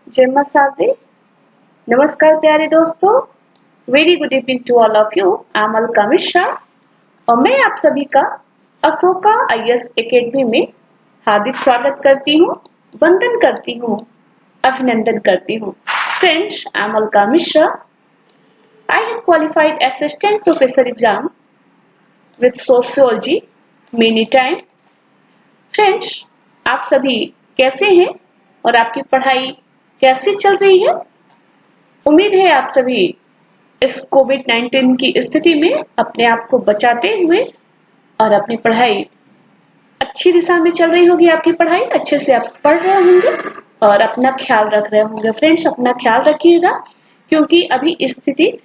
जय मां शारदे। नमस्कार प्यारे दोस्तों, very good evening to all of you. I am Alka Mishra और मैं आप सभी का अशोका IAS एकेडमी में हार्दिक स्वागत करती हूँ, वंदन करती हूँ, अभिनंदन करती हूँ। Friends, I am Alka Mishra. I have qualified assistant professor exam with sociology many time. Friends, आप सभी कैसे हैं और आपकी पढ़ाई कैसी चल रही है? उम्मीद है आप सभी इस कोविड-19 की स्थिति में अपने आप को बचाते हुए और अपनी पढ़ाई अच्छी दिशा में चल रही होगी। आपकी पढ़ाई अच्छे से आप पढ़ रहे होंगे और अपना ख्याल रख रहे होंगे। फ्रेंड्स, अपना ख्याल रखिएगा क्योंकि अभी स्थिति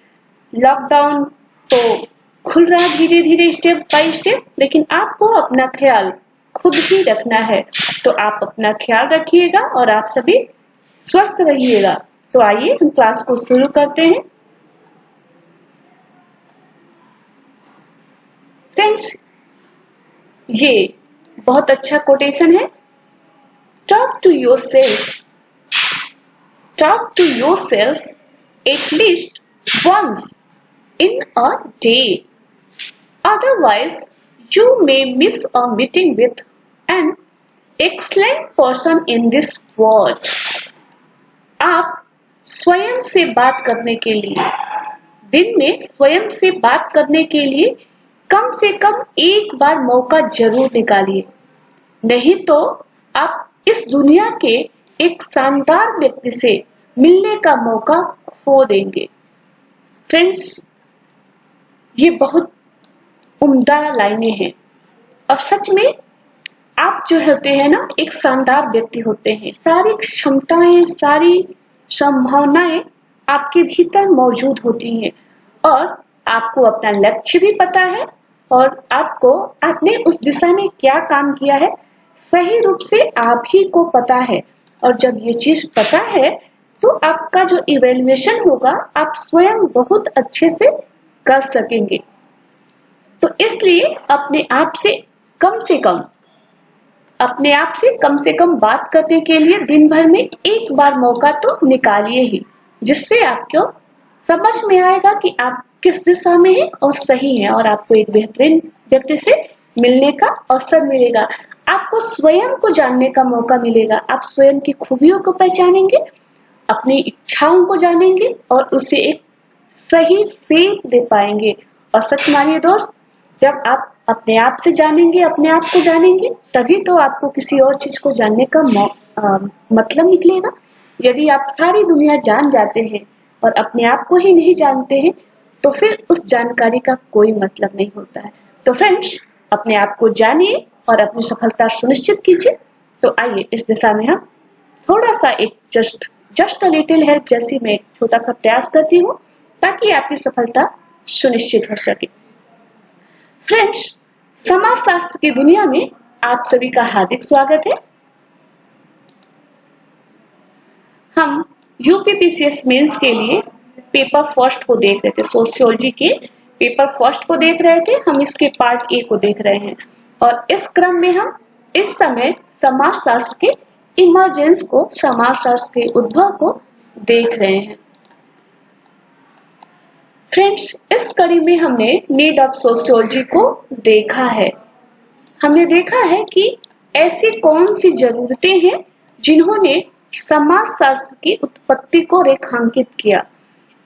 लॉकडाउन तो खुल रहा है धीरे धीरे, स्टेप बाय स्टेप, लेकिन आपको अपना ख्याल खुद ही रखना है। तो आप अपना ख्याल रखिएगा और आप सभी स्वस्थ रहिएगा। तो आइए हम क्लास को शुरू करते हैं। फ्रेंड्स, ये बहुत अच्छा कोटेशन है। Talk to yourself at least once in a day. Otherwise, you may miss a meeting with an excellent person in this world. आप स्वयं से बात करने के लिए, दिन में स्वयं से बात करने के लिए कम से कम एक बार मौका जरूर निकालिए, नहीं तो आप इस दुनिया के एक शानदार व्यक्ति से मिलने का मौका खो देंगे। फ्रेंड्स, ये बहुत उम्दा लाइनें हैं और सच में आप जो होते हैं ना, एक शानदार व्यक्ति होते हैं। सारी क्षमताएं, सारी संभावनाएं आपके भीतर मौजूद होती हैं और आपको अपना लक्ष्य भी पता है और आपने उस दिशा में क्या काम किया है सही रूप से आप ही को पता है। और जब ये चीज पता है तो आपका जो इवैल्यूएशन होगा आप स्वयं बहुत अच्छे से कर सकेंगे। तो इसलिए अपने आप से कम से कम बात करने के लिए दिन भर में एक बार मौका तो निकालिए ही, जिससे आपको समझ में आएगा कि आप किस दिशा में हैं और सही हैं और आपको एक बेहतरीन व्यक्ति से मिलने का अवसर मिलेगा। आपको स्वयं को जानने का मौका मिलेगा। आप स्वयं की खूबियों को पहचानेंगे, अपनी इच्छाओं को जानेंगे और उसे एक सही सेप दे पाएंगे। और सच मानिए दोस्त, जब आप अपने आप से जानेंगे, अपने आप को जानेंगे, तभी तो आपको किसी और चीज को जानने का मतलब निकलेगा। यदि आप सारी दुनिया जान जाते हैं और अपने आप को ही नहीं जानते हैं तो फिर उस जानकारी का कोई मतलब नहीं होता है। तो फ्रेंड्स, अपने आप को जानिए और अपनी सफलता सुनिश्चित कीजिए। तो आइए इस दिशा में हम थोड़ा सा एक जस्ट अ लिटिल हेल्प जैसी मैं एक छोटा सा प्रयास करती हूँ ताकि आपकी सफलता सुनिश्चित हो सके। फ्रेंड्स, समाजशास्त्र की दुनिया में आप सभी का हार्दिक स्वागत है। हम यूपीपीसीएस मेंस के लिए पेपर फर्स्ट को देख रहे थे, सोशियोलॉजी के पेपर फर्स्ट को देख रहे थे। हम इसके पार्ट ए को देख रहे हैं और इस क्रम में हम इस समय समाजशास्त्र के इमर्जेंस को, समाजशास्त्र के उद्भव को देख रहे हैं। फ्रेंड्स, इस कड़ी में हमने नीड ऑफ सोशियोलॉजी को देखा है। हमने देखा है कि ऐसी कौन सी जरूरतें हैं जिन्होंने समाजशास्त्र की उत्पत्ति को रेखांकित किया।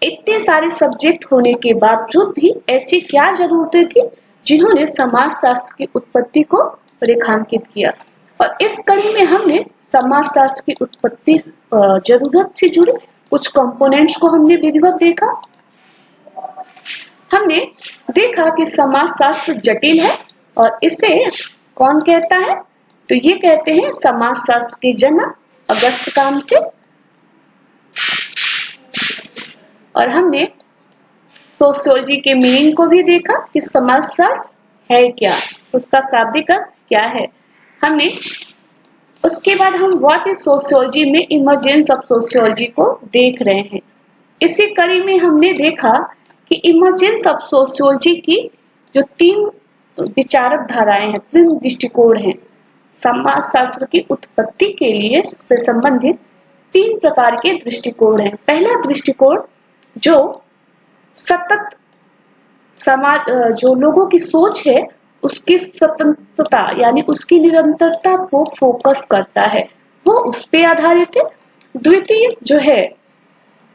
इतने सारे सब्जेक्ट होने के बावजूद भी ऐसी क्या जरूरतें थी जिन्होंने समाजशास्त्र की उत्पत्ति को रेखांकित किया। और इस कड़ी में हमने समाजशास्त्र की उत्पत्ति जरूरत से जुड़े कुछ कंपोनेंट्स को हमने विधिवत देखा। हमने देखा कि समाजशास्त्र जटिल है और इसे कौन कहता है, तो ये कहते हैं समाजशास्त्र के जनक अगस्त काम्टे। और हमने सोशियोलॉजी के मीनिंग को भी देखा कि समाजशास्त्र है क्या, उसका शाब्दिक अर्थ क्या है। हमने उसके बाद हम व्हाट इज सोशियोलॉजी में इमर्जेंस ऑफ सोशियोलॉजी को देख रहे हैं। इसी कड़ी में हमने देखा कि इमर्जेंस ऑफ सोशियोलॉजी की जो तीन विचारक धाराएं हैं, तीन दृष्टिकोण हैं। समाजशास्त्र की उत्पत्ति के लिए से संबंधित तीन प्रकार के दृष्टिकोण हैं। पहला दृष्टिकोण जो सतत समाज, जो लोगों की सोच है उसकी स्वतंत्रता यानी उसकी निरंतरता को फोकस करता है, वो उस पे आधारित है। द्वितीय जो है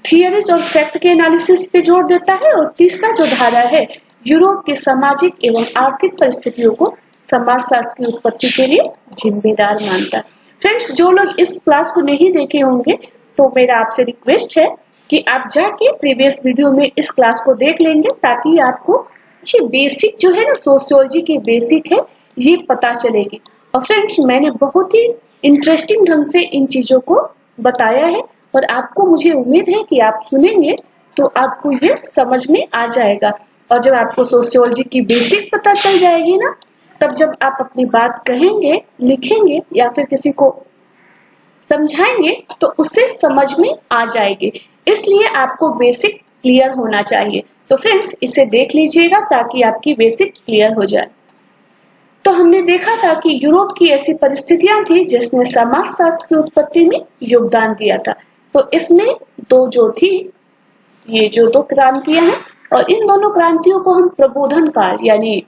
थियरीज और फैक्ट के एनालिसिस पे जोर देता है। और तीसरा जो धारा है यूरोप के सामाजिक एवं आर्थिक परिस्थितियों को समाजशास्त्र की उत्पत्ति के लिए जिम्मेदार मानता है। फ्रेंड्स, जो लोग इस क्लास को नहीं देखे होंगे तो मेरा आपसे रिक्वेस्ट है कि आप जाके प्रीवियस वीडियो में इस क्लास को देख लेंगे, ताकि आपको ये बेसिक जो है ना सोशियोलॉजी के बेसिक है ये पता चलेगी। और फ्रेंड्स, मैंने बहुत ही इंटरेस्टिंग ढंग से इन चीजों को बताया है और आपको मुझे उम्मीद है कि आप सुनेंगे तो आपको ये समझ में आ जाएगा। और जब आपको सोशियोलॉजी की बेसिक पता चल जाएगी ना, तब जब आप अपनी बात कहेंगे, लिखेंगे या फिर किसी को समझाएंगे तो उसे समझ में आ जाएगी। इसलिए आपको बेसिक क्लियर होना चाहिए। तो फ्रेंड्स, इसे देख लीजिएगा ताकि आपकी बेसिक क्लियर हो जाए। तो हमने देखा था कि यूरोप की ऐसी परिस्थितियां थी जिसने समाजशास्त्र की उत्पत्ति में योगदान दिया था। तो इसमें दो जो थी, ये जो दो क्रांतियां हैं, और इन दोनों क्रांतियों को हम प्रबोधन काल यानी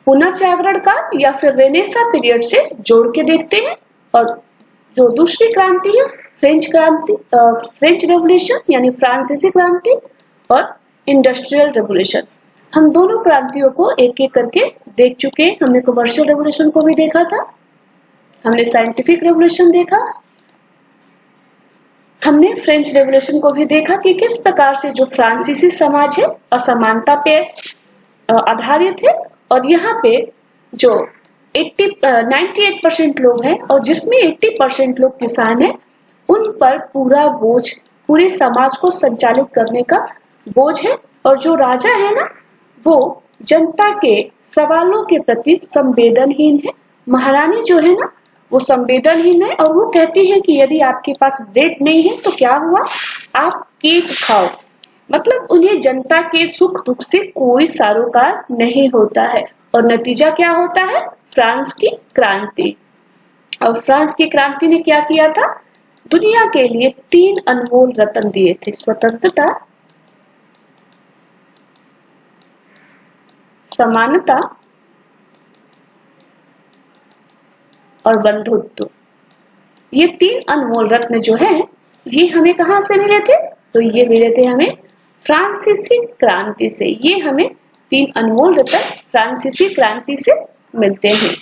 पुनर्जागरण काल या फिर रेनेसा पीरियड से जोड़ के देखते हैं। और जो दूसरी क्रांति है फ्रेंच क्रांति, फ्रेंच रेवोल्यूशन यानी फ्रांसीसी क्रांति और इंडस्ट्रियल रेवोल्यूशन, हम दोनों क्रांतियों को एक एक करके देख चुके हैं। हमने कमर्शियल रेवोल्यूशन को भी देखा था, हमने साइंटिफिक रेवोल्यूशन देखा, हमने फ्रेंच रेवोल्यूशन को भी देखा कि किस प्रकार से जो फ्रांसीसी समाज है असमानता पे आधारित है, और यहाँ पे जो 98% लोग हैं और जिसमें 80% लोग किसान हैं, उन पर पूरा बोझ पूरे समाज को संचालित करने का बोझ है। और जो राजा है ना, वो जनता के सवालों के प्रति संवेदनहीन है। महारानी जो है ना, वो संवेदनहीन है और वो कहती है कि यदि आपके पास ब्रेड नहीं है तो क्या हुआ, आप केक खाओ। मतलब उन्हें जनता के सुख दुख से कोई सरोकार नहीं होता है। और नतीजा क्या होता है, फ्रांस की क्रांति। और फ्रांस की क्रांति ने क्या किया था, दुनिया के लिए 3 अनमोल रत्न दिए थे, स्वतंत्रता, समानता और बंधुत्व। ये 3 अनमोल रत्न जो है ये हमें कहां से मिले थे, तो ये मिले थे हमें फ्रांसीसी क्रांति से। ये हमें 3 अनमोल रत्न फ्रांसीसी क्रांति से मिलते हैं।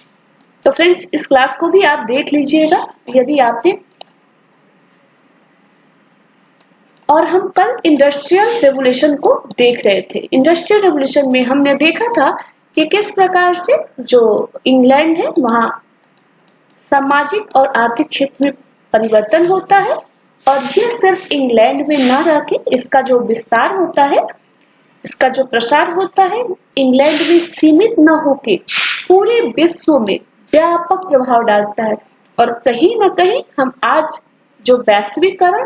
तो फ्रेंड्स, इस क्लास को भी आप देख लीजिएगा यदि आपने। और हम कल इंडस्ट्रियल रेवोल्यूशन को देख रहे थे। इंडस्ट्रियल रेवोल्यूशन में हमने देखा था कि किस प्रकार से जो इंग्लैंड है वहां सामाजिक और आर्थिक क्षेत्र में परिवर्तन होता है। और यह सिर्फ इंग्लैंड में न रह के इसका जो विस्तार होता है, इसका जो प्रसार होता है, इंग्लैंड में सीमित न होके पूरे विश्व में व्यापक प्रभाव डालता है। और कहीं ना कहीं हम आज जो वैश्वीकरण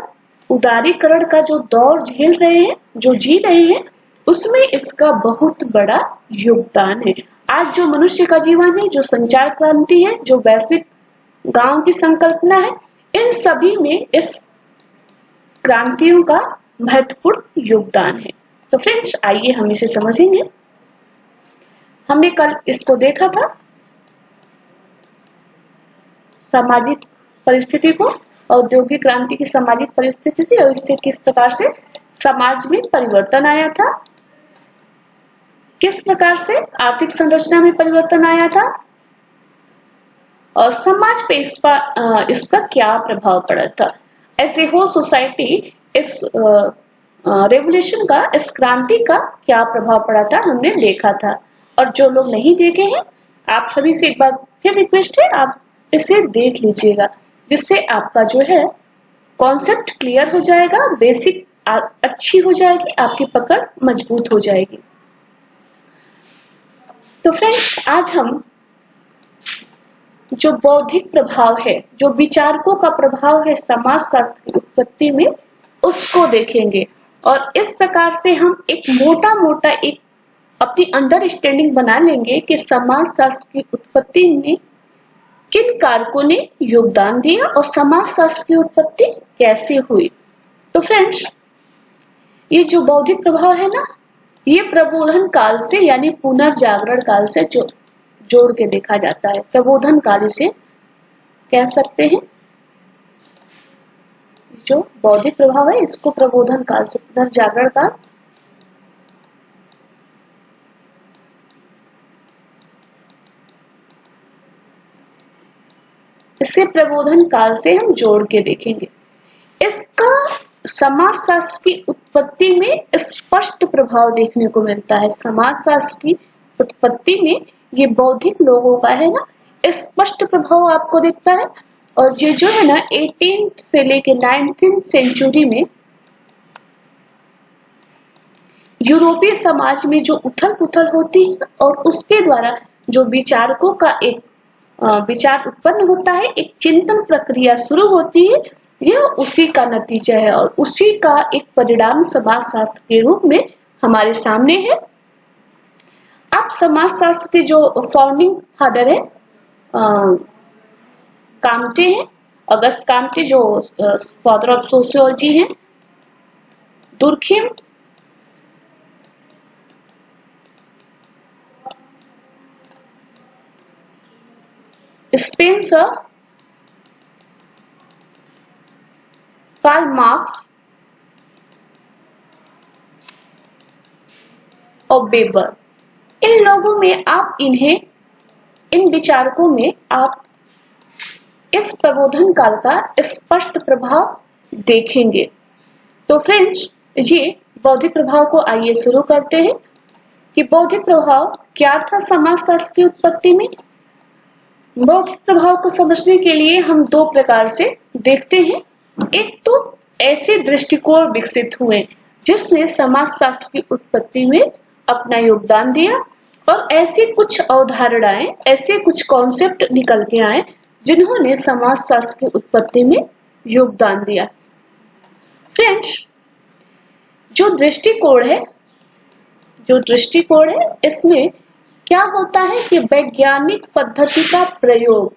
उदारीकरण का जो दौर झेल रहे हैं, जो जी रहे हैं, उसमें इसका बहुत बड़ा योगदान है। आज जो मनुष्य का जीवन है, जो संचार क्रांति है, जो वैश्विक गांव की संकल्पना है, इन सभी में इस क्रांतियों का महत्वपूर्ण योगदान है। तो फ्रेंड्स, आइए हम इसे समझेंगे। हमने कल इसको देखा था, सामाजिक परिस्थिति को, औद्योगिक क्रांति की सामाजिक परिस्थिति थी और इससे किस प्रकार से समाज में परिवर्तन आया था, किस प्रकार से आर्थिक संरचना में परिवर्तन आया था और समाज पे इसका क्या प्रभाव पड़ा था। एज ए होल सोसाइटी इस रेवोल्यूशन का, इस क्रांति का क्या प्रभाव पड़ा था, हमने देखा था। और जो लोग नहीं देखे हैं, आप सभी से एक बार फिर रिक्वेस्ट है, आप इसे देख लीजिएगा, जिससे आपका जो है कॉन्सेप्ट क्लियर हो जाएगा, बेसिक अच्छी हो जाएगी, आपकी पकड़ मजबूत हो जाएगी। तो फ्रेंड्स, आज हम जो बौद्धिक प्रभाव है, जो विचारकों का प्रभाव है समाजशास्त्र की उत्पत्ति में, उसको देखेंगे। और इस प्रकार से हम एक मोटा एक अपनी अंडरस्टैंडिंग बना लेंगे कि समाजशास्त्र की उत्पत्ति में किन कारकों ने योगदान दिया और समाजशास्त्र की उत्पत्ति कैसे हुई। तो फ्रेंड्स, ये जो बौद्धिक प्रभाव है ना, ये प्रबोधन काल से यानी पुनर्जागरण काल से जोड़ के देखा जाता है। प्रबोधन काल इसे कह सकते हैं। जो बौद्धिक प्रभाव है इसको प्रबोधन काल से पुनर्जागरण काल, इसे प्रबोधन काल से हम जोड़ के देखेंगे। इसका समाजशास्त्र की उत्पत्ति में स्पष्ट प्रभाव देखने को मिलता है। समाजशास्त्र की उत्पत्ति में ये बौद्धिक लोगों का है ना, स्पष्ट प्रभाव आपको दिखता है। और ये जो है ना 18th से लेके 19th सेंचुरी में यूरोपीय समाज में जो उथल पुथल होती है और उसके द्वारा जो विचारकों का एक विचार उत्पन्न होता है, एक चिंतन प्रक्रिया शुरू होती है, यह उसी का नतीजा है और उसी का एक परिणाम समाजशास्त्र के रूप में हमारे सामने है। आप समाजशास्त्र के जो फाउंडिंग फादर है काम्टे हैं, अगस्त काम्टे, जो फादर ऑफ सोशियोलॉजी हैं, दुर्खिम, स्पेंसर, कार्ल मार्क्स और वेबर, इन लोगों में आप इन विचारकों में आप इस प्रबोधन काल का स्पष्ट प्रभाव देखेंगे। तो फ्रेंड्स, ये बौद्धिक प्रभाव को आइए शुरू करते हैं कि बौद्धिक प्रभाव क्या था समाजशास्त्र की उत्पत्ति में। बौद्धिक प्रभाव को समझने के लिए हम दो प्रकार से देखते हैं। एक तो ऐसे दृष्टिकोण विकसित हुए जिसने समाजशास्त्र की उत्पत्ति में अपना योगदान दिया और ऐसी कुछ अवधारणाएं, ऐसे कुछ कॉन्सेप्ट निकल के आए जिन्होंने समाजशास्त्र की उत्पत्ति में योगदान दिया। फ्रेंड्स, जो दृष्टिकोण है इसमें क्या होता है कि वैज्ञानिक पद्धति का प्रयोग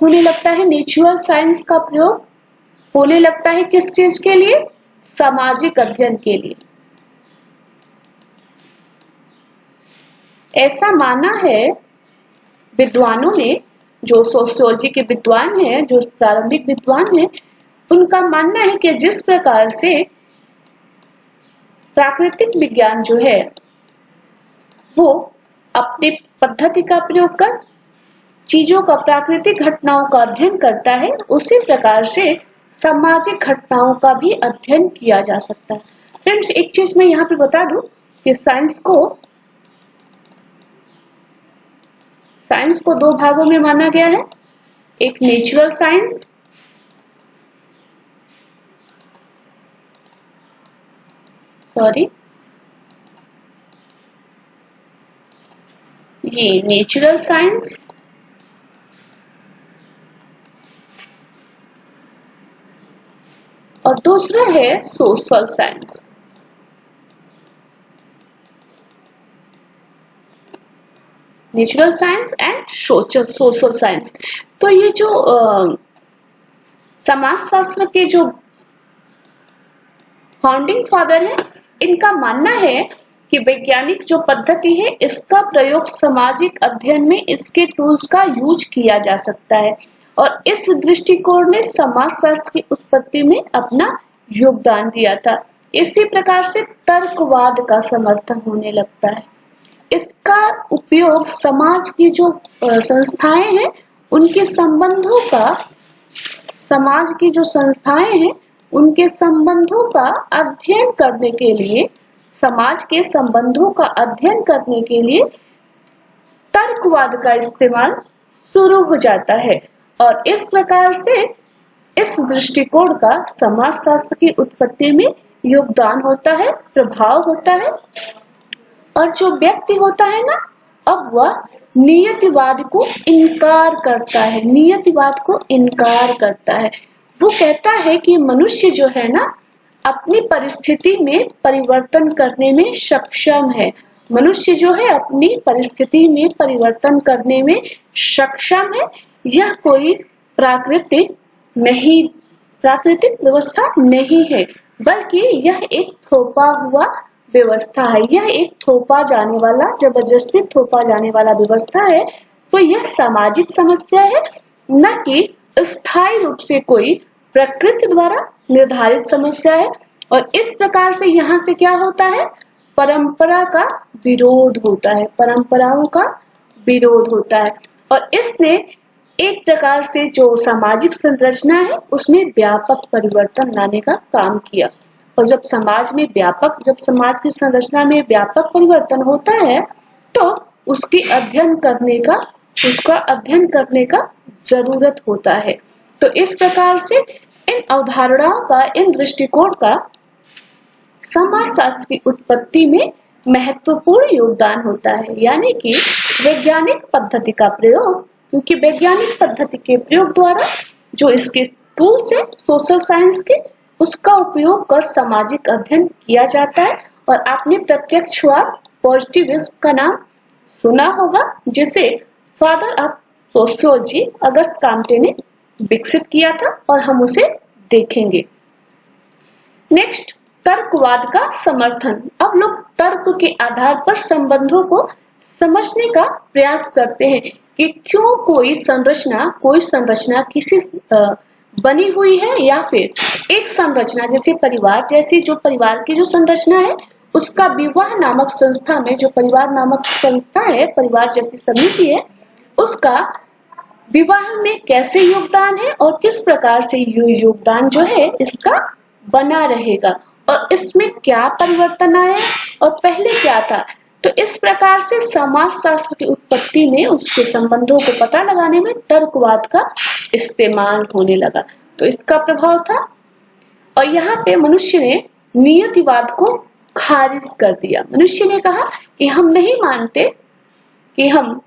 होने लगता है, नेचुरल साइंस का प्रयोग होने लगता है। किस चीज के लिए? सामाजिक अध्ययन के लिए। ऐसा माना है विद्वानों ने, जो सोशियोलॉजी के विद्वान हैं, जो प्रारंभिक विद्वान हैं, उनका मानना है कि जिस प्रकार से प्राकृतिक विज्ञान जो है वो अपनी पद्धति का प्रयोग कर चीजों का, प्राकृतिक घटनाओं का अध्ययन करता है, उसी प्रकार से सामाजिक घटनाओं का भी अध्ययन किया जा सकता है। फ्रेंड्स, एक चीज मैं यहाँ पे बता दूं कि साइंस को दो भागों में माना गया है। एक नेचुरल साइंस, ये नेचुरल साइंस और दूसरा है social science. Natural science and social science. तो ये जो समाजशास्त्र के जो फाउंडिंग फादर है, इनका मानना है कि वैज्ञानिक जो पद्धति है इसका प्रयोग सामाजिक अध्ययन में इसके टूल्स का यूज किया जा सकता है और इस दृष्टिकोण ने समाजशास्त्र की उत्पत्ति में अपना योगदान दिया था। इसी प्रकार से तर्कवाद का समर्थन होने लगता है। इसका उपयोग समाज की जो संस्थाएं हैं उनके संबंधों का, समाज की जो संस्थाएं हैं उनके संबंधों का अध्ययन करने के लिए, समाज के संबंधों का अध्ययन करने के लिए तर्कवाद का इस्तेमाल शुरू हो जाता है और इस प्रकार से इस दृष्टिकोण का समाजशास्त्र की उत्पत्ति में योगदान होता है, प्रभाव होता है। और जो व्यक्ति होता है ना, अब वह नियतिवाद को इनकार करता है, नियतिवाद को इनकार करता है। वो कहता है कि मनुष्य जो है ना अपनी परिस्थिति में परिवर्तन करने में सक्षम है मनुष्य जो है अपनी परिस्थिति में परिवर्तन करने में सक्षम है। यह कोई प्राकृतिक व्यवस्था नहीं है, बल्कि यह एक थोपा हुआ व्यवस्था है। यह एक थोपा जाने वाला, जबरदस्ती थोपा जाने वाला व्यवस्था है। तो यह सामाजिक समस्या है, न कि स्थायी रूप से कोई प्रकृति द्वारा निर्धारित समस्या है। और इस प्रकार से यहाँ से क्या होता है, परंपरा का विरोध होता है, परंपराओं का विरोध होता है। और इसने एक प्रकार से जो सामाजिक संरचना है उसमें व्यापक परिवर्तन लाने का काम किया। और जब समाज की संरचना में व्यापक परिवर्तन होता है तो उसका अध्ययन करने का जरूरत होता है। तो इस प्रकार से इन अवधारणाओं का, इन दृष्टिकोण का समाजशास्त्र की उत्पत्ति में महत्वपूर्ण योगदान होता है। यानी कि वैज्ञानिक पद्धति का प्रयोग, क्योंकि वैज्ञानिक पद्धति के प्रयोग द्वारा जो इसके टूल्स है सोशल साइंस के, उसका उपयोग कर सामाजिक अध्ययन किया जाता है। और आपने प्रत्यक्षवाद, पॉजिटिविज्म का नाम सुना होगा, जिसे father of sociology Auguste Comte ने विकसित किया था और हम उसे देखेंगे। नेक्स्ट, तर्कवाद का समर्थन। अब लोग तर्क के आधार पर संबंधों को समझने का प्रयास करते हैं कि क्यों कोई संरचना किसी बनी हुई है, या फिर एक संरचना जैसे परिवार जैसी, जो परिवार की जो संरचना है उसका विवाह नामक संस्था में, जो परिवार नामक संस्था है, परिवार जैसी समिति है, उसका विवाह में कैसे योगदान है और किस प्रकार से योगदान जो है इसका बना रहेगा और इसमें क्या परिवर्तन आया और पहले क्या था। तो इस प्रकार से समाजशास्त्र की उत्पत्ति में उसके संबंधों को पता लगाने में तर्कवाद का इस्तेमाल होने लगा। तो इसका प्रभाव था। और यहाँ पे मनुष्य ने नियतिवाद को खारिज कर दिया। मनुष्य ने कहा कि हम नहीं मानते कि हम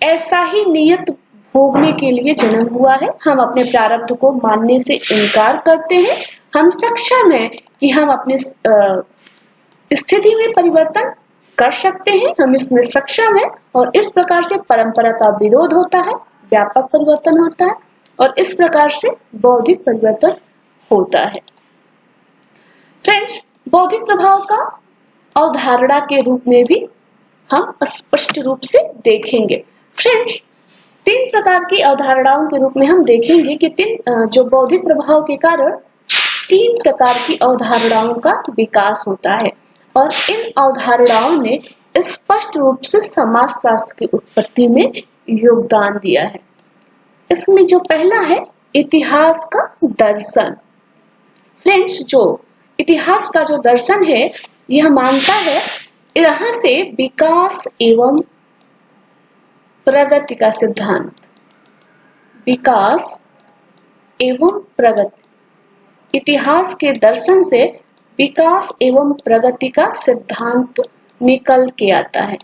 ऐसा ही नियत भोगने के लिए जन्म हुआ है, हम अपने प्रारब्ध को मानने से इनकार करते हैं। हम सक्षम है कि हम अपनी स्थिति में परिवर्तन कर सकते हैं, हम इसमें सक्षम है। और इस प्रकार से परंपरा का विरोध होता है, व्यापक परिवर्तन होता है और इस प्रकार से बौद्धिक परिवर्तन होता है। फ्रेंड्स, बौद्धिक प्रभाव का अवधारणा के रूप में भी हम स्पष्ट रूप से देखेंगे। फ्रेंड्स, 3 प्रकार की अवधारणाओं के रूप में हम देखेंगे कि जो बौद्धिक प्रभाव के कारण 3 प्रकार की अवधारणाओं का विकास होता है और इन अवधारणाओं ने स्पष्ट रूप से समाजशास्त्र की उत्पत्ति में योगदान दिया है। इसमें जो पहला है इतिहास का दर्शन। फ्रेंड्स, जो इतिहास का जो दर्शन है यह मानता है यहाँ से विकास एवं प्रगति का सिद्धांत, विकास एवं प्रगति, इतिहास के दर्शन से विकास एवं प्रगति का सिद्धांत निकल के आता है।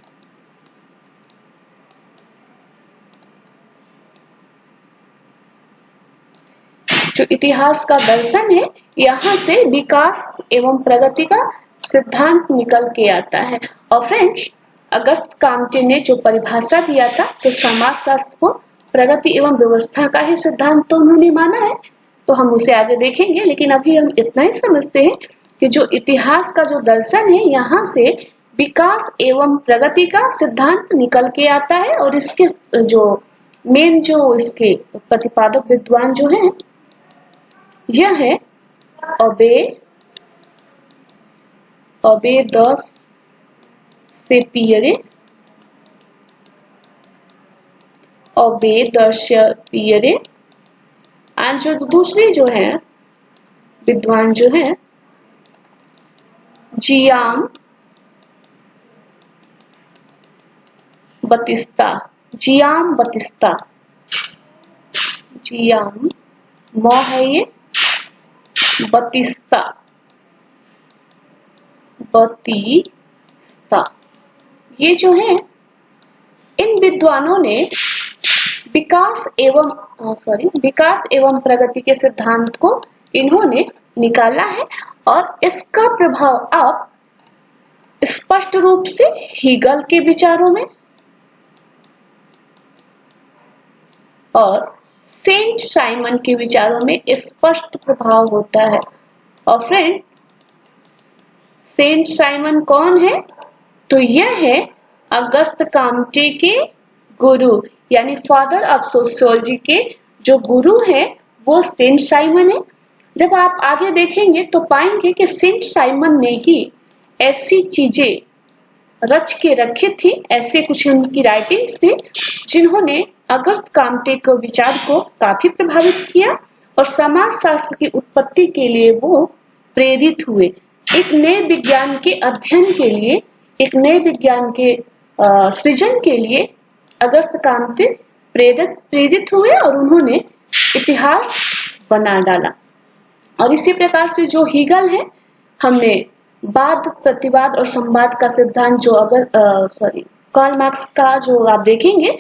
जो इतिहास का दर्शन है यहाँ से विकास एवं प्रगति का सिद्धांत निकल के आता है। और फ्रेंड्स, अगस्त काम्टे ने जो परिभाषा दिया था, तो समाजशास्त्र को प्रगति एवं व्यवस्था का ही सिद्धांत तो उन्होंने माना है, तो हम उसे आगे देखेंगे। लेकिन अभी हम इतना ही समझते हैं कि जो इतिहास का जो दर्शन है यहाँ से विकास एवं प्रगति का सिद्धांत निकल के आता है। और इसके जो मेन जो इसके प्रतिपादक विद्वान जो हैं यह है ओबे द सेपियरे, एंड जो दूसरी जो है विद्वान जो है जियाम बतिस्ता, मौ है ये, बतिस्ता, ये जो है इन विद्वानों ने विकास एवं प्रगति के सिद्धांत को इन्होंने निकाला है। और इसका प्रभाव अब स्पष्ट रूप से हीगल के विचारों में और सेंट साइमन के विचारों में स्पष्ट प्रभाव होता है। और फ्रेंड, सेंट साइमन कौन है? तो यह है अगस्त काम्टे के गुरु, यानी फादर ऑफ सोशियोलॉजी के जो गुरु है वो सेंट साइमन है। जब आप आगे देखेंगे तो पाएंगे कि सेंट साइमन ने ही ऐसी चीजें रच के रखे थी, ऐसे कुछ उनकी राइटिंग्स थे जिन्होंने अगस्त काम्टे के विचार को काफी प्रभावित किया और समाज शास्त्र की उत्पत्ति के लिए वो प्रेरित हुए। एक नए विज्ञान के अध्ययन के लिए, एक नए विज्ञान के सृजन के लिए अगस्त काम्टे प्रेरित हुए और उन्होंने इतिहास बना डाला। और इसी प्रकार से जो हीगल है, हमने वाद, प्रतिवाद और संवाद का सिद्धांत जो कार्ल मार्क्स का जो आप देखेंगे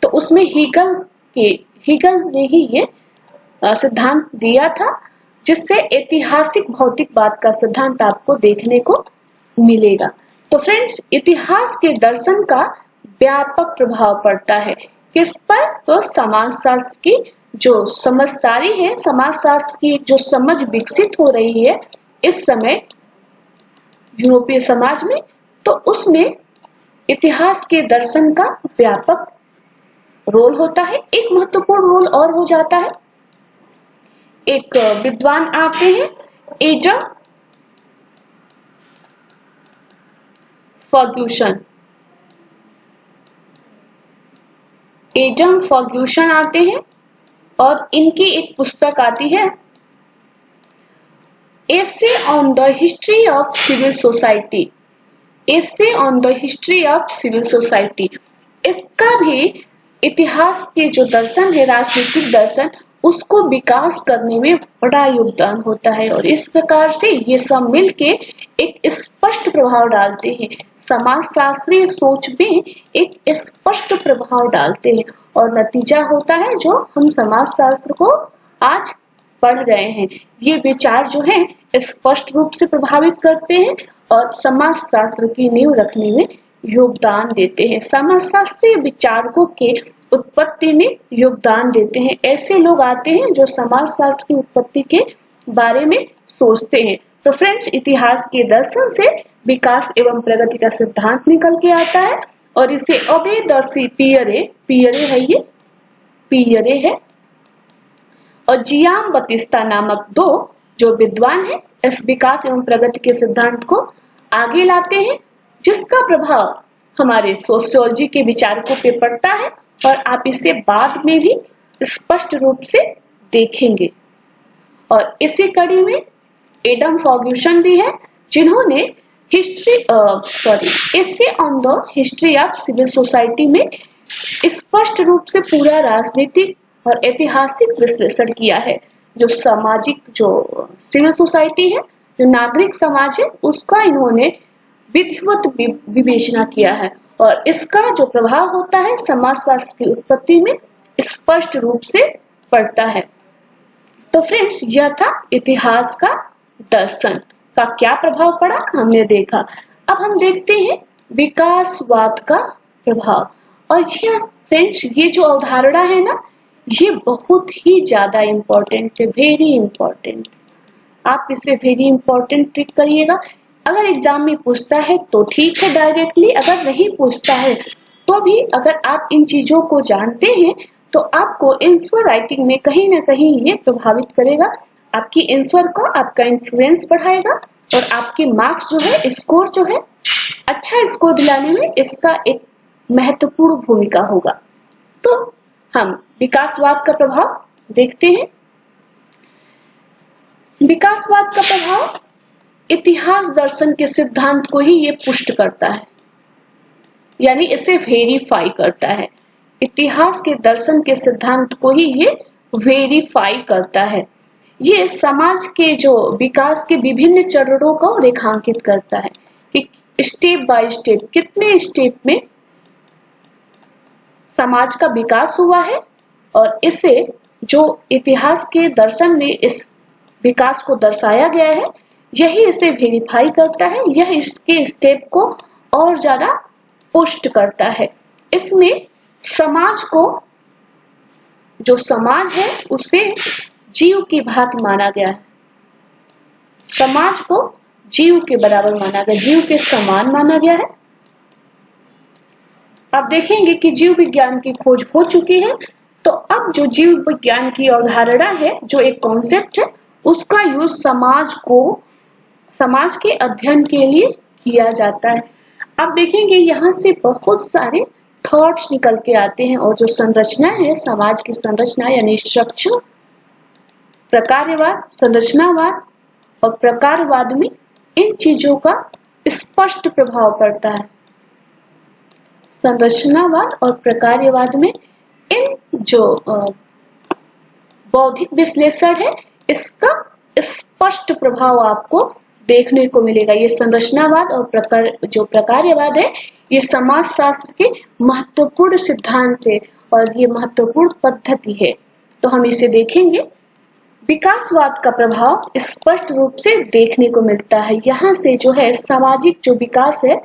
तो उसमें हीगल ने ही ये सिद्धांत दिया था, जिससे ऐतिहासिक भौतिकवाद का सिद्धांत आपको देखने को मिलेगा। तो फ्रेंड्स, इतिहास के दर्शन का व्यापक प्रभाव पड़ता है किस पर? तो समाजशास्त्र की जो समझदारी है, समाजशास्त्र की जो समझ विकसित हो रही है इस समय यूरोपीय समाज में, तो उसमें इतिहास के दर्शन का व्यापक रोल होता है। एक महत्वपूर्ण रोल और हो जाता है। एक विद्वान आते हैं, एडम फर्ग्यूसन आते हैं और इनकी एक पुस्तक आती है, essay on the history of civil society. Essay on the history of civil society, इसका भी इतिहास के जो दर्शन है, राजनीतिक दर्शन, उसको विकास करने में बड़ा योगदान होता है। और इस प्रकार से ये सब मिलके एक स्पष्ट प्रभाव डालते हैं, समाजशास्त्रीय सोच में एक स्पष्ट प्रभाव डालते हैं और नतीजा होता है जो हम समाजशास्त्र को आज पढ़ रहे हैं। ये विचार जो है स्पष्ट रूप से प्रभावित करते हैं और समाजशास्त्र की नींव रखने में योगदान देते हैं, समाजशास्त्रीय विचारकों के उत्पत्ति में योगदान देते हैं। ऐसे लोग आते हैं जो समाजशास्त्र की उत्पत्ति के बारे में सोचते हैं। तो फ्रेंड्स, इतिहास के दर्शन से विकास एवं प्रगति का सिद्धांत निकल के आता है और इसे ओबे द पियरे है और जियाम बतिस्ता नामक दो जो विद्वान है इस विकास एवं प्रगति के सिद्धांत को आगे लाते हैं, जिसका प्रभाव हमारे सोशियोलॉजी के विचारकों पे पड़ता है और आप इसे बाद में भी स्पष्ट रूप से देखेंगे। और इसी कड़ी में एडम फर्ग्यूसन भी है, जिन्होंने essay on the history of civil society में स्पष्ट रूप से पूरा राजनीतिक और ऐतिहासिक विश्लेषण किया है। जो सामाजिक, जो सिविल सोसाइटी है, जो नागरिक समाज है, उसका इन्होंने विधिवत विवेचना किया है और इसका जो प्रभाव होता है समाजशास्त्र की उत्पत्ति में स्पष्ट रूप से पड़ता है। तो फ्रेंड्स, यह था इतिहास का दर्शन का क्या प्रभाव पड़ा, हमने देखा। अब हम देखते हैं विकासवाद का प्रभाव। और यह फ्रेंड्स, ये जो अवधारणा है ना, ये बहुत ही ज्यादा इम्पोर्टेंट है, वेरी इंपॉर्टेंट। आप इसे वेरी इंपॉर्टेंट ट्रिक करिएगा। अगर एग्जाम में पूछता है तो ठीक है डायरेक्टली, अगर नहीं पूछता है तो भी अगर आप इन चीजों को जानते हैं तो आपको आंसर राइटिंग में कहीं ना कहीं ये प्रभावित करेगा, आपकी आंसर को, आपका इन्फ्लुएंस बढ़ाएगा और आपके मार्क्स जो है, स्कोर जो है, अच्छा स्कोर दिलाने में इसका एक महत्वपूर्ण भूमिका होगा। तो हम विकासवाद का प्रभाव देखते हैं। विकासवाद का प्रभाव इतिहास दर्शन के सिद्धांत को ही ये पुष्ट करता है, यानी इसे वेरीफाई करता है। इतिहास के दर्शन के सिद्धांत को ही ये वेरीफाई करता है। ये समाज के जो विकास के विभिन्न चरणों को रेखांकित करता है कि स्टेप बाय स्टेप कितने स्टेप में समाज का विकास हुआ है और इसे जो इतिहास के दर्शन में इस विकास को दर्शाया गया है, यही इसे वेरीफाई करता है, यह इसके स्टेप को और ज्यादा पुष्ट करता है। इसमें समाज को, जो समाज है उसे जीव की भांति माना गया है। समाज को जीव के बराबर माना गया, जीव के समान माना गया है। अब देखेंगे कि जीव विज्ञान की खोज हो चुकी है, तो अब जो जीव विज्ञान की अवधारणा है, जो एक कॉन्सेप्ट है, उसका यूज समाज के अध्ययन के लिए किया जाता है। अब देखेंगे यहाँ से बहुत सारे थॉट्स निकल के आते हैं, और जो संरचना है, समाज की संरचना यानी स्ट्रक्चर, प्रकार्यवाद, संरचनावाद और प्रकारवाद में इन चीजों का स्पष्ट प्रभाव पड़ता है। संरचनावाद और प्रकार्यवाद में इन जो बौद्धिक विश्लेषण है, इसका स्पष्ट प्रभाव आपको देखने को मिलेगा। ये संरचनावाद और जो प्रकार्यवाद है, ये समाज शास्त्र के महत्वपूर्ण सिद्धांत है और ये महत्वपूर्ण पद्धति है। तो हम इसे देखेंगे। विकासवाद का प्रभाव स्पष्ट रूप से देखने को मिलता है। यहाँ से जो है सामाजिक जो विकास है,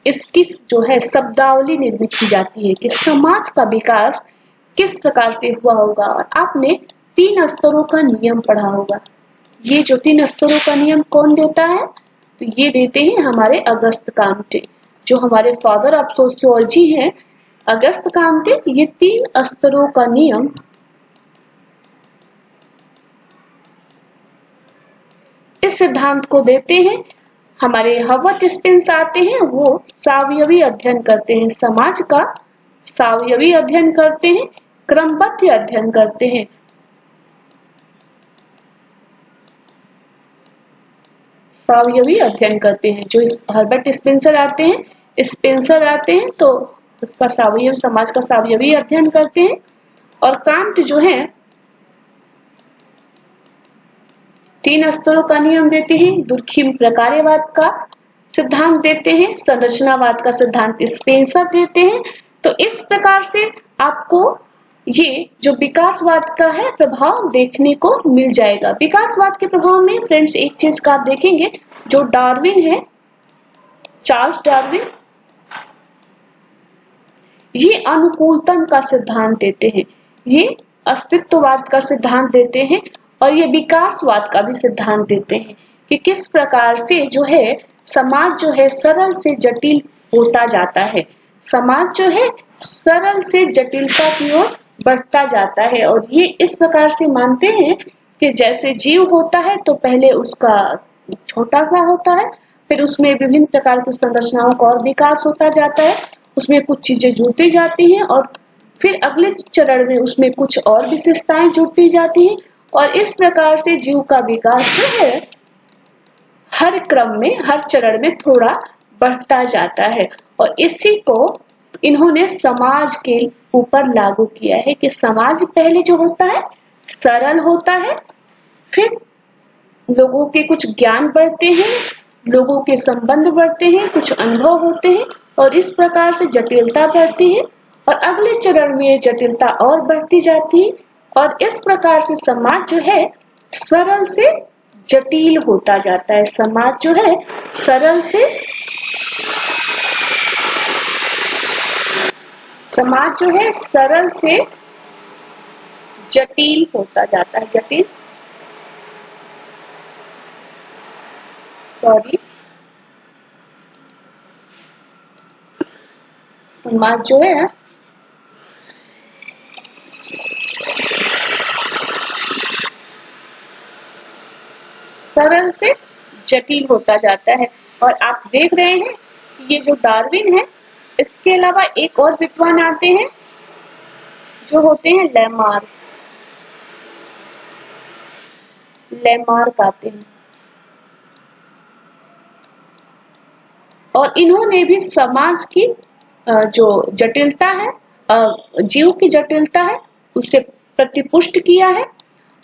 इसकी जो है शब्दावली निर्मित की जाती है कि समाज का विकास किस प्रकार से हुआ होगा। और आपने 3 स्तरों का नियम पढ़ा होगा। ये जो 3 स्तरों का नियम कौन देता है? तो ये देते हैं हमारे अगस्त काम्टे, जो हमारे फादर ऑफ सोशियोलॉजी हैं, अगस्त काम्टे। ये 3 स्तरों का नियम इस सिद्धांत को देते हैं। हमारे हर्बर्ट स्पेंसर आते हैं, वो सावयवी अध्ययन करते हैं, समाज का सावयवी अध्ययन करते हैं, क्रमबद्ध अध्ययन करते हैं। सावयवी अध्ययन करते हैं। जो हर्बर्ट स्पेंसर आते हैं तो उसका सावयव, समाज का सावयवी अध्ययन करते हैं। और कांट जो है 3 स्तरों का नियम देते हैं, दुर्खिम प्रकार्यवाद का सिद्धांत देते हैं, संरचनावाद का सिद्धांत स्पेंसर देते हैं। तो इस प्रकार से आपको ये जो विकासवाद का है प्रभाव देखने को मिल जाएगा। विकासवाद के प्रभाव में फ्रेंड्स एक चीज का आप देखेंगे, जो डार्विन है, चार्ल्स डार्विन, ये अनुकूलतम का सिद्धांत देते हैं, ये अस्तित्ववाद का सिद्धांत देते हैं और ये विकासवाद का भी सिद्धांत देते हैं कि किस प्रकार से जो है समाज जो है सरल से जटिल होता जाता है। समाज जो है सरल से जटिलता की ओर बढ़ता जाता है। और ये इस प्रकार से मानते हैं कि जैसे जीव होता है तो पहले उसका छोटा सा होता है, फिर उसमें विभिन्न प्रकार की संरचनाओं का और विकास होता जाता है, उसमें कुछ चीजें जुड़ती जाती हैं और फिर अगले चरण में उसमें कुछ और विशेषताएं जुड़ती जाती हैं। और इस प्रकार से जीव का विकास जो है हर क्रम में, हर चरण में थोड़ा बढ़ता जाता है। और इसी को इन्होंने समाज के ऊपर लागू किया है कि समाज पहले जो होता है सरल होता है, फिर लोगों के कुछ ज्ञान बढ़ते हैं, लोगों के संबंध बढ़ते हैं, कुछ अनुभव होते हैं और इस प्रकार से जटिलता बढ़ती है और अगले चरण में जटिलता और बढ़ती जाती है। और इस प्रकार से समाज जो है सरल से जटिल होता जाता है। समाज जो है सरल से जटिल होता जाता है। समाज जो है सरल से जटिल होता जाता है। और आप देख रहे हैं कि ये जो डार्विन है, इसके अलावा एक और विद्वान आते हैं जो होते हैं लेमार्क आते हैं और इन्होंने भी समाज की जो जटिलता है, जीव की जटिलता है, उसे प्रतिपुष्ट किया है।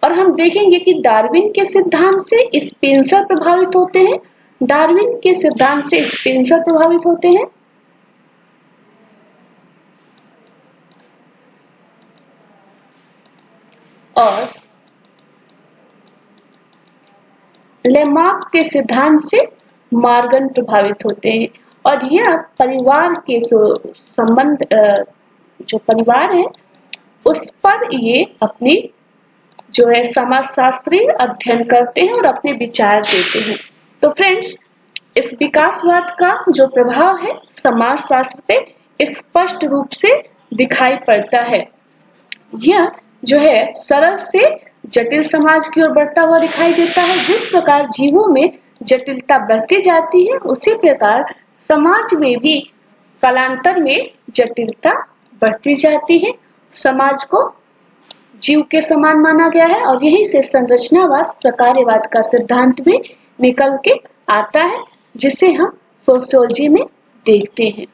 और हम देखेंगे कि डार्विन के सिद्धांत से स्पेंसर प्रभावित होते हैं, डार्विन के सिद्धांत से स्पेंसर प्रभावित होते हैं। और लेमार्क के सिद्धांत से मार्गन प्रभावित होते हैं और यह परिवार के संबंध जो परिवार है उस पर ये अपनी जो है समाजशास्त्रीय अध्ययन करते हैं और अपने विचार देते हैं। तो फ्रेंड्स, इस विकासवाद का जो प्रभाव है समाजशास्त्र पे स्पष्ट रूप से दिखाई पड़ता है। यह जो है सरल से जटिल समाज की ओर बढ़ता हुआ दिखाई देता है। जिस प्रकार जीवों में जटिलता बढ़ती जाती है उसी प्रकार समाज में भी कालांतर में जटिलता बढ़ती जाती है। समाज को जीव के समान माना गया है और यहीं से संरचनावाद प्रकार्यवाद का सिद्धांत भी निकल के आता है, जिसे हम सोशियोलॉजी में देखते हैं।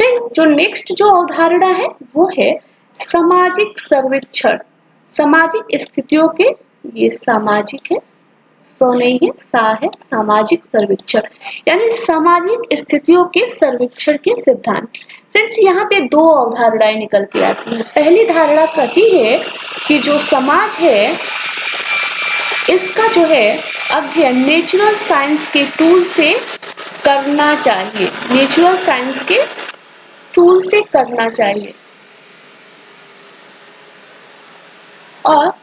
फिर जो नेक्स्ट जो अवधारणा है वो है सामाजिक सर्वेक्षण। सामाजिक स्थितियों के, ये सामाजिक है, सो नहीं है, सा है, सामाजिक सर्वेक्षण यानी सामाजिक स्थितियों के सर्वेक्षण के सिद्धांत। फ्रेंड्स, यहाँ पे दो अवधारणाएं निकल के आती हैं। पहली धारणा कहती है कि जो समाज है इसका जो है अध्ययन नेचुरल साइंस के टूल से करना चाहिए। नेचुरल साइंस के टूल से करना चाहिए और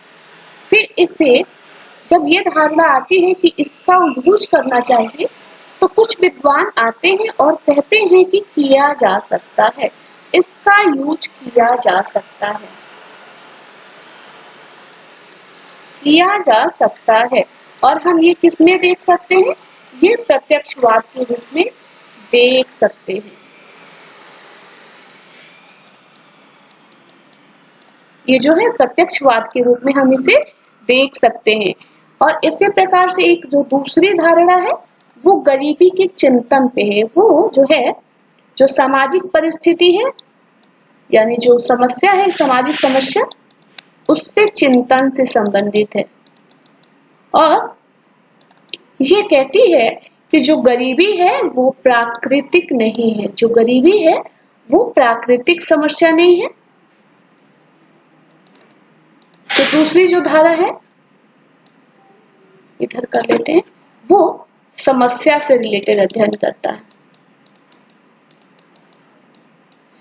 फिर इसे जब ये धारणा आती है कि इसका यूज करना चाहिए तो कुछ विद्वान आते हैं और कहते हैं कि किया जा सकता है, इसका यूज किया जा सकता है, किया जा सकता है। और हम ये किसमें देख सकते हैं? ये प्रत्यक्षवाद के रूप में देख सकते हैं। ये जो है प्रत्यक्षवाद के रूप में हम इसे देख सकते हैं। और इसी प्रकार से एक जो दूसरी धारणा है वो गरीबी के चिंतन पे है। वो जो है जो सामाजिक परिस्थिति है यानी जो समस्या है, सामाजिक समस्या, उससे चिंतन से संबंधित है और ये कहती है कि जो गरीबी है वो प्राकृतिक नहीं है। जो गरीबी है वो प्राकृतिक समस्या नहीं है। तो दूसरी जो धारा है, इधर कर लेते हैं, वो समस्या से रिलेटेड अध्ययन करता है।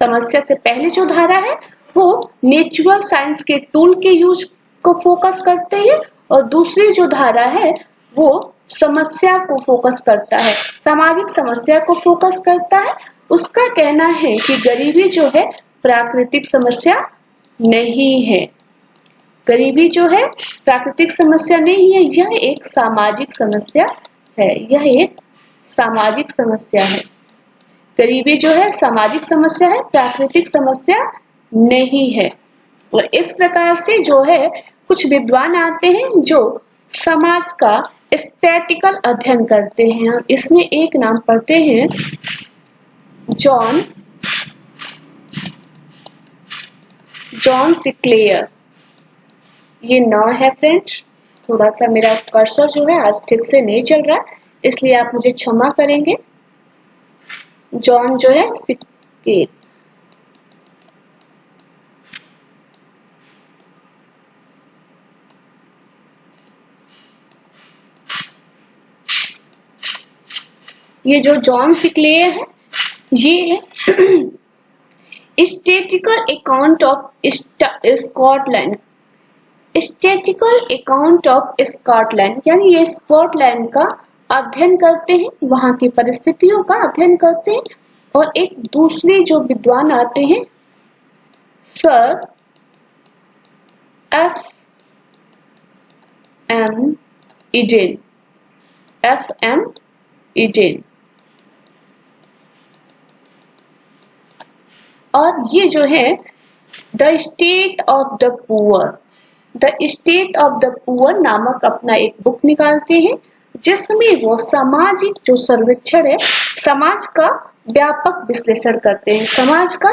समस्या से पहले जो धारा है वो नेचुरल साइंस के टूल के यूज को फोकस करते हैं और दूसरी जो धारा है वो समस्या को फोकस करता है, सामाजिक समस्या को फोकस करता है। उसका कहना है कि गरीबी जो है प्राकृतिक समस्या नहीं है। गरीबी जो है प्राकृतिक समस्या नहीं है, यह एक सामाजिक समस्या है। यह एक सामाजिक समस्या है। गरीबी जो है सामाजिक समस्या है, प्राकृतिक समस्या नहीं है। और इस प्रकार से जो है कुछ विद्वान आते हैं जो समाज का स्टैटिकल अध्ययन करते हैं। हम इसमें एक नाम पढ़ते हैं, जॉन सिक्लेयर। ये न है फ्रेंड्स, थोड़ा सा मेरा कर्सर जो है आज ठीक से नहीं चल रहा, इसलिए आप मुझे क्षमा करेंगे। जॉन जो है सिक्लेयर, ये जो जॉन सिक्लेयर है ये है statistical account of Scotland. Statistical account of Scotland यानी ये स्कॉटलैंड का अध्ययन करते हैं, वहां की परिस्थितियों का अध्ययन करते हैं। और एक दूसरे जो विद्वान आते हैं सर एफ एम इडेन। और ये जो है the state of the poor नामक अपना एक बुक निकालते हैं, जिसमें वो सामाजिक जो सर्वेक्षण है, समाज का व्यापक विश्लेषण करते हैं, समाज का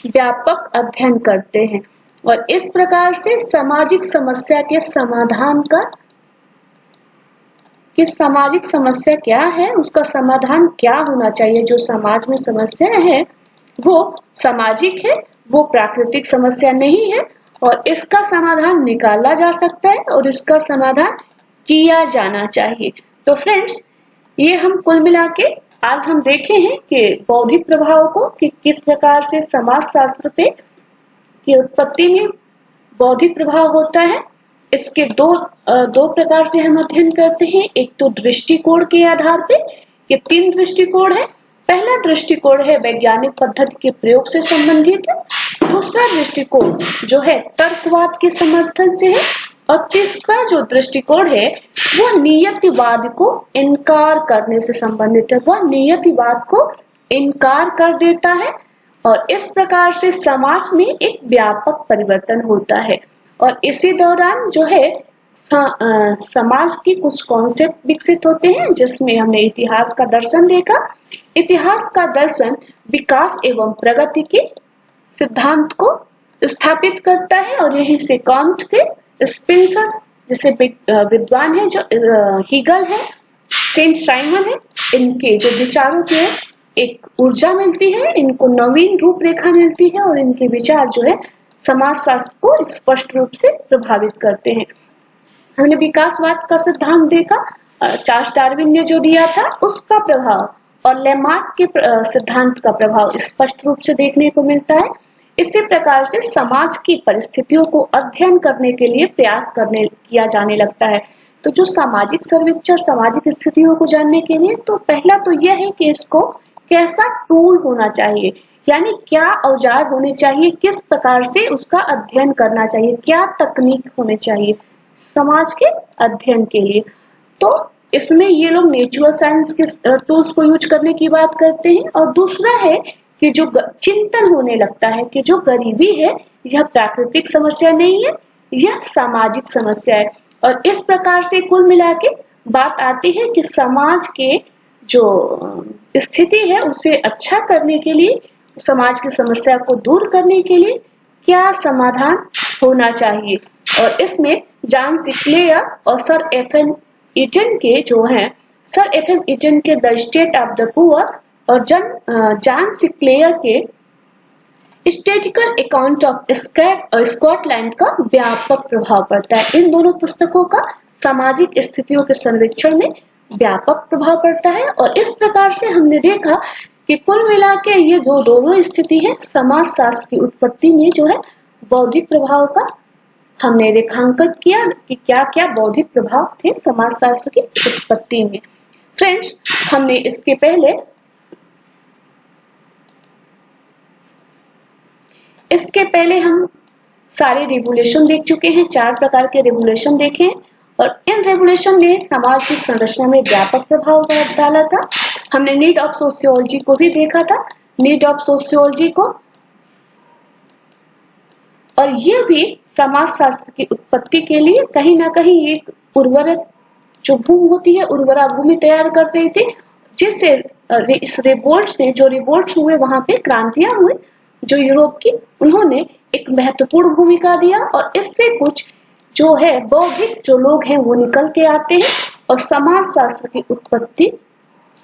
व्यापक अध्ययन करते हैं। और इस प्रकार से सामाजिक समस्या के समाधान का, कि सामाजिक समस्या क्या है, उसका समाधान क्या होना चाहिए। जो समाज में समस्या है वो सामाजिक है, वो प्राकृतिक समस्या नहीं है और इसका समाधान निकाला जा सकता है और इसका समाधान किया जाना चाहिए। तो फ्रेंड्स, ये हम कुल मिला के आज हम देखे हैं कि बौद्धिक प्रभाव को कि किस प्रकार से समाजशास्त्र पे की उत्पत्ति में बौद्धिक प्रभाव होता है। इसके दो प्रकार से हम अध्ययन करते हैं। एक तो दृष्टिकोण के आधार पे, ये 3 दृष्टिकोण है। पहला दृष्टिकोण है वैज्ञानिक पद्धति के प्रयोग से संबंधित। दूसरा दृष्टिकोण जो है तर्कवाद के समर्थन से है। और तीसरा जो दृष्टिकोण है वह नियतिवाद को इनकार करने से संबंधित है। वह नियतिवाद को इनकार कर देता है और इस प्रकार से समाज में एक व्यापक परिवर्तन होता है। और इसी दौरान जो है समाज की कुछ कॉन्सेप्ट विकसित होते हैं, जिसमें हमने इतिहास का दर्शन देखा। इतिहास का दर्शन विकास एवं प्रगति के सिद्धांत को स्थापित करता है और यहीं से कांट के, स्पेंसर जैसे विद्वान है, जो हीगल है, सेंट साइमन है, इनके जो विचारों के एक ऊर्जा मिलती है, इनको नवीन रूपरेखा मिलती है और इनके विचार जो है समाजशास्त्र को स्पष्ट रूप से प्रभावित करते हैं। हमने विकासवाद का सिद्धांत देखा, चार्ल्स डार्विन ने जो दिया था उसका प्रभाव, और लेमार्क के सिद्धांत का प्रभाव स्पष्ट रूप से देखने को मिलता है। इसी प्रकार से समाज की परिस्थितियों को अध्ययन करने के लिए प्रयास किया जाने लगता है। तो जो सामाजिक सर्वेक्षण, सामाजिक स्थितियों को जानने के लिए, तो पहला तो यह है कि इसको कैसा टूल होना चाहिए, यानी क्या औजार होने चाहिए, किस प्रकार से उसका अध्ययन करना चाहिए, क्या तकनीक होने चाहिए समाज के अध्ययन के लिए। तो इसमें ये लोग नेचुरल साइंस के टूल्स को यूज करने की बात करते हैं। और दूसरा है कि जो चिंतन होने लगता है कि जो गरीबी है यह प्राकृतिक समस्या नहीं है, यह सामाजिक समस्या है। और इस प्रकार से कुल मिला के बात आती है कि समाज के जो स्थिति है उसे अच्छा करने के लिए, समाज की समस्या को दूर करने के लिए क्या समाधान होना चाहिए। और इसमें जॉन सिक्लेयर और सर एफ.एम. ईटन के जो हैं, सर एफ.एम. ईटन के the state of the poor और जॉन सिक्लेयर के स्टैटिस्टिकल अकाउंट ऑफ स्कॉटलैंड का व्यापक प्रभाव पड़ता है। इन दोनों पुस्तकों का सामाजिक स्थितियों के सर्वेक्षण में व्यापक प्रभाव पड़ता है। और इस प्रकार से हमने देखा कि कुल मिला के ये दोनों स्थिति है समाजशास्त्र की उत्पत्ति में जो है बौद्धिक प्रभाव का हमने रेखांकित किया कि क्या क्या बौद्धिक प्रभाव थे समाजशास्त्र की उत्पत्ति में। फ्रेंड्स, हमने इसके पहले हम सारे रेवोल्यूशन देख चुके हैं, 4 प्रकार के रेवोल्यूशन देखे हैं और इन रेवोल्यूशन ने समाज की संरचना में व्यापक प्रभाव डाला था। हमने नीड ऑफ सोशियोलॉजी को भी देखा था, नीड ऑफ सोशियोलॉजी को, और ये भी समाजशास्त्र की उत्पत्ति के लिए कहीं ना कहीं एक उर्वरक जो भूमि होती है, उर्वरा भूमि तैयार कर रही थी, जिससे इस रिवोल्ट्स ने, जो रिवोल्ट्स हुए वहां पे क्रांतियां हुई जो यूरोप की, उन्होंने एक महत्वपूर्ण भूमिका दिया। और इससे कुछ जो है बौद्धिक जो लोग हैं वो निकल के आते हैं और समाजशास्त्र की उत्पत्ति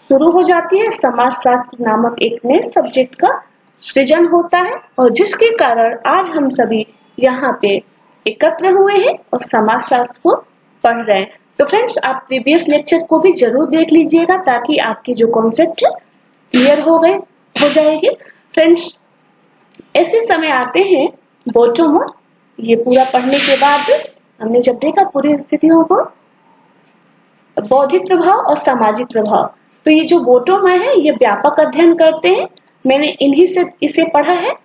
शुरू हो जाती है। समाजशास्त्र नामक एक नए सब्जेक्ट का सृजन होता है और जिसके कारण आज हम सभी यहाँ पे एकत्र हुए हैं और समाजशास्त्र को पढ़ रहे हैं। तो फ्रेंड्स, आप प्रीवियस लेक्चर को भी जरूर देख लीजिएगा ताकि आपके जो कॉन्सेप्ट है क्लियर हो जाएगी। फ्रेंड्स, ऐसे समय आते हैं बॉटम अप। ये पूरा पढ़ने के बाद हमने जब देखा पूरी स्थितियों को, बौद्धिक प्रभाव और सामाजिक प्रभाव, तो ये जो बॉटम है ये व्यापक अध्ययन करते हैं। मैंने इन्हीं से इसे पढ़ा है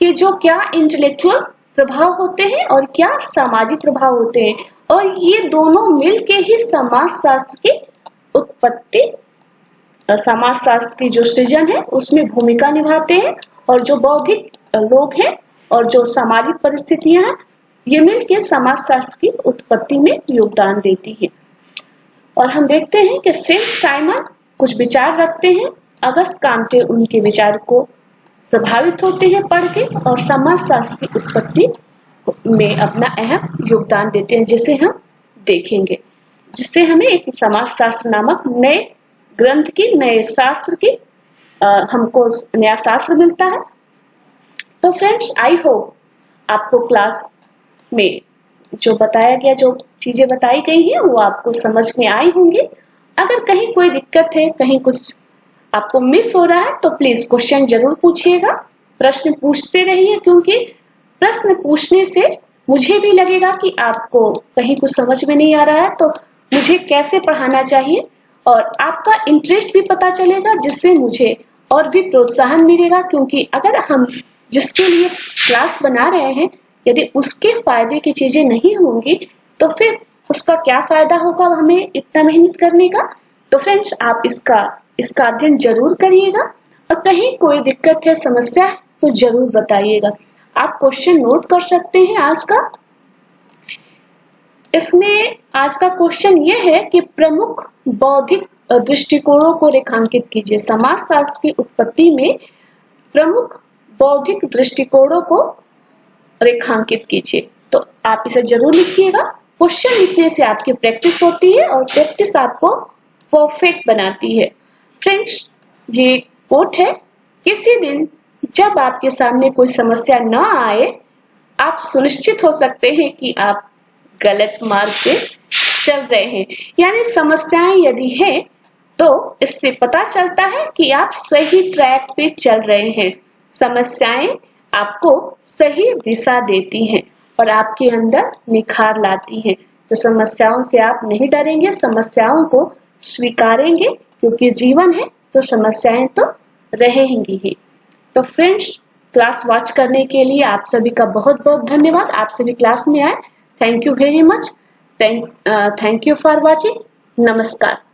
कि जो क्या इंटेलेक्चुअल प्रभाव होते हैं और क्या सामाजिक प्रभाव होते हैं, और ये दोनों मिलके ही समाजशास्त्र की उत्पत्ति, समाजशास्त्र की जो सृजन है उसमें भूमिका निभाते हैं। और जो बौद्धिक लोग हैं और जो सामाजिक परिस्थितियां हैं ये मिलके समाजशास्त्र की उत्पत्ति में योगदान देती है। और हम देखते हैं कि सेंट साइमन कुछ विचार रखते हैं, अगस्त कांटे उनके विचार को प्रभावित होते हैं पढ़ के और समाजशास्त्र की उत्पत्ति में अपना अहम योगदान देते हैं, जिसे हम देखेंगे, जिससे हमें एक समाजशास्त्र नामक नए ग्रंथ की, नए शास्त्र की हमको नया शास्त्र मिलता है। तो फ्रेंड्स, आई होप आपको क्लास में जो बताया गया, जो चीजें बताई गई हैं वो आपको समझ में आई होंगी। अगर कहीं कोई दिक्कत है, कहीं कुछ आपको मिस हो रहा है तो प्लीज क्वेश्चन जरूर पूछिएगा, प्रश्न पूछते रहिए, क्योंकि प्रश्न पूछने से मुझे भी लगेगा कि आपको कहीं कुछ समझ में नहीं आ रहा है तो मुझे कैसे पढ़ाना चाहिए, और आपका इंटरेस्ट भी पता चलेगा, जिससे मुझे और भी प्रोत्साहन मिलेगा। क्योंकि अगर हम जिसके लिए क्लास बना रहे हैं यदि उसके फायदे की चीजें नहीं होंगी तो फिर उसका क्या फायदा होगा हमें इतना मेहनत करने का। तो फ्रेंड्स, आप इसका अध्ययन जरूर करिएगा, और कहीं कोई दिक्कत है, समस्या है तो जरूर बताइएगा। आप क्वेश्चन नोट कर सकते हैं आज का। इसमें आज का क्वेश्चन ये है कि प्रमुख बौद्धिक दृष्टिकोणों को रेखांकित कीजिए। समाजशास्त्र की उत्पत्ति में प्रमुख बौद्धिक दृष्टिकोणों को रेखांकित कीजिए। तो आप इसे जरूर लिखिएगा। क्वेश्चन लिखने से आपकी प्रैक्टिस होती है और प्रैक्टिस आपको परफेक्ट बनाती है। फ्रेंड्स, ये कोट है, किसी दिन जब आपके सामने कोई समस्या न आए, आप सुनिश्चित हो सकते हैं कि आप गलत मार्ग पे चल रहे हैं। यानी समस्याएं यदि है तो इससे पता चलता है कि आप सही ट्रैक पे चल रहे हैं। समस्याएं आपको सही दिशा देती हैं और आपके अंदर निखार लाती हैं। तो समस्याओं से आप नहीं डरेंगे, समस्याओं को स्वीकारेंगे, क्योंकि जीवन है तो समस्याएं तो रहेंगी ही। तो फ्रेंड्स, क्लास वॉच करने के लिए आप सभी का बहुत बहुत धन्यवाद। आप सभी क्लास में आए, thank you very much. Thank you for watching. नमस्कार।